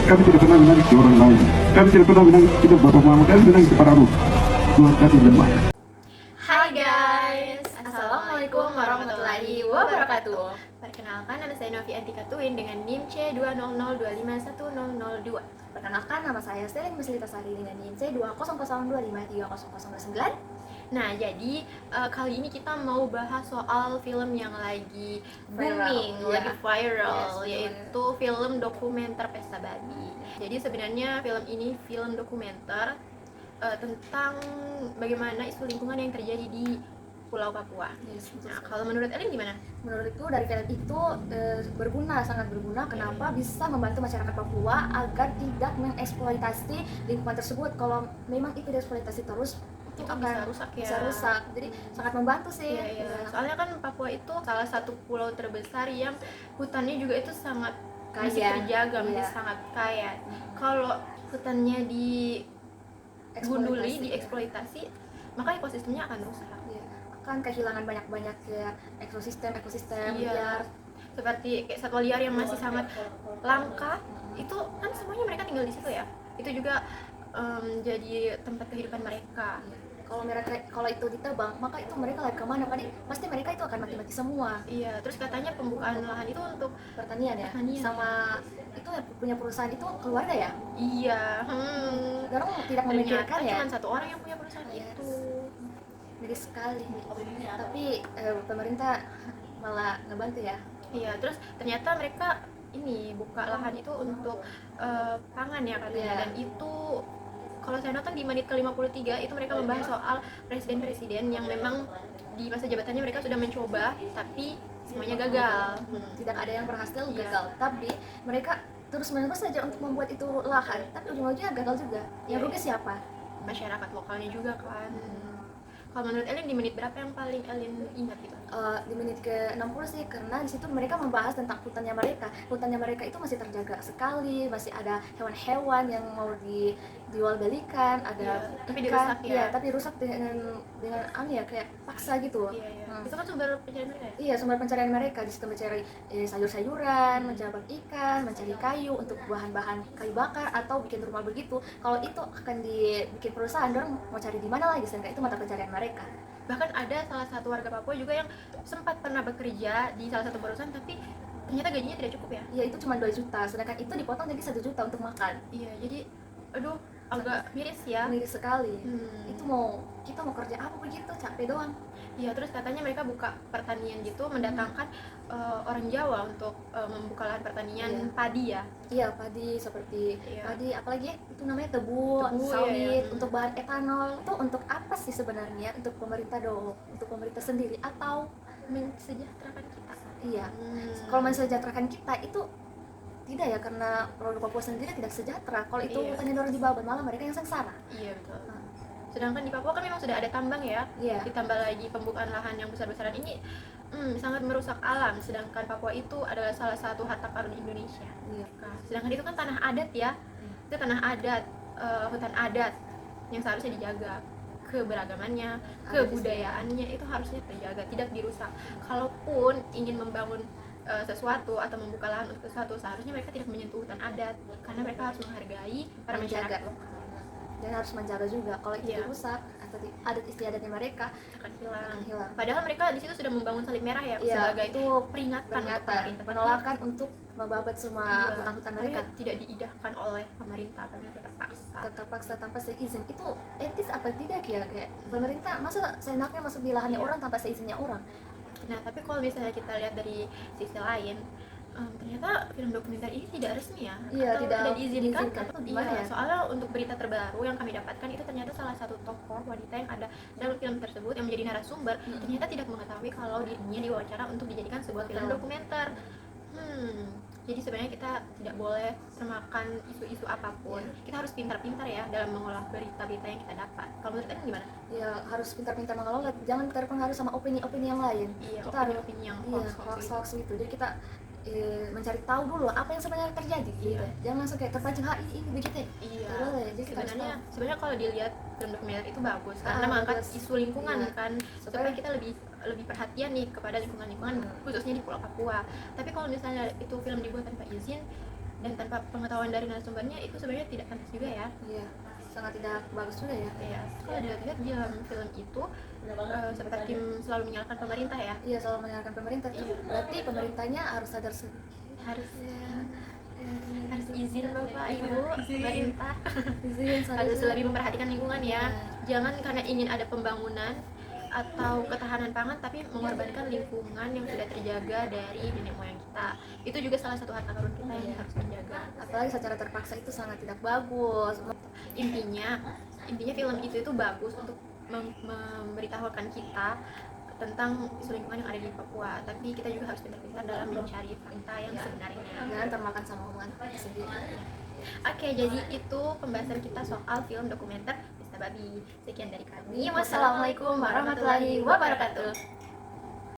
Kami tidak pernah menangis orang lain. Kami tidak pernah menangis kita bapak mama. Kami menangis para ruh. Tuhan kami lemah. Hai guys, Assalamualaikum warahmatullahi wabarakatuh. Perkenalkan, nama saya Novi Antika Tuin dengan NIM C200251002. Perkenalkan, nama saya Selin Muslitasari dengan NIM C200253009. Nah, jadi kali ini kita mau bahas soal film yang lagi booming, Viral, lagi viral, Yes, yaitu film dokumenter Pesta Babi. Jadi sebenarnya film ini film dokumenter tentang bagaimana isu lingkungan yang terjadi di Pulau Papua. Yes, Nah, kalau menurut Elin gimana? Menurutku dari film itu berguna, sangat berguna. Kenapa? Bisa membantu masyarakat Papua agar tidak mengeksploitasi lingkungan tersebut. Kalau memang itu dieksploitasi terus, itu Itu akan bisa rusak ya. bisa rusak. Jadi sangat membantu sih. Iya, iya. Soalnya kan Papua itu salah satu pulau terbesar yang hutannya juga itu sangat masih Kaya. terjaga, masih Iya. sangat kaya. Kalau hutannya digunduli, Eksploitasi. dieksploitasi, maka ekosistemnya akan rusak. Iya. Akan kehilangan banyak ya ekosistem Iya. liar. Seperti kayak satwa liar yang masih sangat langka, itu kan semuanya mereka tinggal di situ ya. Itu juga jadi tempat kehidupan mereka. Kalau itu ditebang, maka itu mereka lari kemana? Pasti mereka itu akan mati-mati semua. Iya, terus katanya pembukaan lahan itu untuk Pertanian ya, Pertanian. sama itu ya, punya perusahaan itu keluarga ya. iya, Orang tidak memikirkan ternyata ya. cuma satu orang yang punya perusahaan Yes. itu. Ngeri sekali. Tapi pemerintah malah ngebantu ya. Iya, terus ternyata mereka ini buka lahan itu untuk pangan ya katanya. Iya. Dan itu kalau saya nonton di menit ke-53 itu mereka membahas soal presiden-presiden yang memang di masa jabatannya mereka sudah mencoba tapi semuanya gagal. Tidak ada yang berhasil, Iya. gagal. Tapi mereka terus-menerus saja untuk membuat itu lahan, tapi ujung-ujungnya gagal juga. Yang Iya. rugi siapa? Masyarakat lokalnya juga kan. Kalau menurut Elin di menit berapa yang paling Elin ingat gitu? Di menit ke-60 sih, karena di situ mereka membahas tentang hutannya mereka. Hutannya mereka itu masih terjaga sekali, masih ada hewan-hewan yang mau dijual belikan, ada Iya, tapi ikan. dirusak ya. Iya, tapi rusak dengan ya kayak paksa gitu. Iya, iya. Hmm. Itu kan sumber pencarian mereka ya? Iya, sumber pencarian mereka di situ mencari sayur-sayuran, mencari ikan, mencari kayu untuk bahan-bahan kayu bakar atau bikin rumah begitu. Kalau itu akan dibikin perusahaan, orang mau cari di mana lagi? Sedangkan itu mata pencarian mereka. Bahkan ada salah satu warga Papua juga yang sempat pernah bekerja di salah satu perusahaan tapi ternyata gajinya tidak cukup ya. Ya itu cuma 2 juta, sedangkan itu dipotong jadi 1 juta untuk makan. Iya, jadi aduh agak miris ya. Miris sekali. Hmm. Itu kita mau kerja apa begitu, capek doang. Iya, terus katanya mereka buka pertanian gitu, mendatangkan orang Jawa untuk membuka lahan pertanian Iya. padi ya. Iya, padi seperti Iya. padi, apalagi itu namanya tebu, Tebu, sawit, iya. untuk bahan etanol. Itu untuk apa sih sebenarnya? Untuk pemerintah dong, untuk pemerintah sendiri atau Mensejahterakan kita. iya. Hmm. Kalau mensejahterakan kita itu tidak ya, karena produk Papua sendiri tidak sejahtera. Kalau itu Iya. hutannya orang dibabat, malah mereka yang sengsara. Iya betul. Sedangkan di Papua kan memang sudah ada tambang ya. Iya. Ditambah lagi pembukaan lahan yang besar-besaran ini sangat merusak alam. Sedangkan Papua itu adalah salah satu harta karun Indonesia. Iya. Nah, sedangkan itu kan tanah adat ya. Itu tanah adat, hutan adat yang seharusnya dijaga. Keberagamannya, kebudayaannya itu harusnya terjaga, tidak dirusak. Kalaupun ingin membangun sesuatu atau membuka lahan untuk sesuatu, seharusnya mereka tidak menyentuh hutan adat karena mereka harus menghargai para Menjaga. masyarakat lokal. Dan harus menjaga juga. Kalau itu Iya. dirusak atau adat istiadatnya mereka Akan hilang. akan hilang. Padahal mereka di situ sudah membangun salib merah ya, Iya, sebagai itu peringatan, untuk peringatan, pemerintah. penolakan untuk membabat semua Iya, hutan-hutan tapi mereka. tidak diidahkan oleh pemerintah karena terpaksa. Terpaksa tanpa seizin. Itu etis apa tidak ya? Kayak pemerintah masa seenaknya masuk di lahannya Iya. orang tanpa seizinnya orang? Nah, tapi kalau misalnya kita lihat dari sisi lain, ternyata film dokumenter ini tidak resmi ya, Iya, atau tidak diizinkan. diizinkan. Atau gimana Iya, ya? soalnya untuk berita terbaru yang kami dapatkan itu ternyata salah satu tokoh wanita yang ada dalam film tersebut yang menjadi narasumber ternyata tidak mengetahui kalau dirinya diwawancara untuk dijadikan sebuah film Betul. dokumenter. Jadi sebenarnya kita tidak boleh termakan isu-isu apapun. Iya. Kita harus pintar-pintar ya dalam mengolah berita-berita yang kita dapat. Kalau menurut kalian gimana? Ya harus pintar-pintar mengelola, jangan terpengaruh sama opini-opini yang lain. Iya, Kita harus opini yang iya, hoax-hoax hoax itu. Jadi kita mencari tahu dulu apa yang sebenarnya terjadi. Iya. Gitu. Jangan langsung kayak terpancing, ini begitu ya. Iya. Tidak boleh. Jadi kita harus Sebenarnya kalau dilihat film dokumenter itu bagus karena Ah, mengangkat bagus. isu lingkungan Iya. kan, supaya Supaya- kita lebih perhatian nih kepada lingkungan Hmm. khususnya di Pulau Papua. Tapi kalau misalnya itu film dibuat tanpa izin, dan tanpa pengetahuan dari narasumbernya itu sebenarnya tidak pantas juga ya. Iya, sangat tidak bagus juga ya. Ya, kalau dilihat di dalam film itu sahabat Hakim selalu menyalahkan pemerintah ya. Iya, selalu menyalahkan pemerintah. Iya. Berarti pemerintahnya harus sadar Harus harus izin Bapak Ibu pemerintah izin harus lebih memperhatikan lingkungan ya. Iya. Jangan karena ingin ada pembangunan atau ketahanan pangan tapi mengorbankan lingkungan yang sudah terjaga dari nenek moyang kita. Itu juga salah satu harta karun kita yang harus dijaga. Apalagi secara terpaksa itu sangat tidak bagus. Intinya film itu bagus untuk memberitahukan kita tentang isu lingkungan yang ada di Papua, tapi kita juga harus pintar-pintar dalam mencari fakta yang sebenarnya. Jangan termakan sama omongan sendiri. Oke, jadi itu pembahasan kita soal film dokumenter Pesta Babi. Sekian dari kami. Wassalamualaikum warahmatullahi wabarakatuh.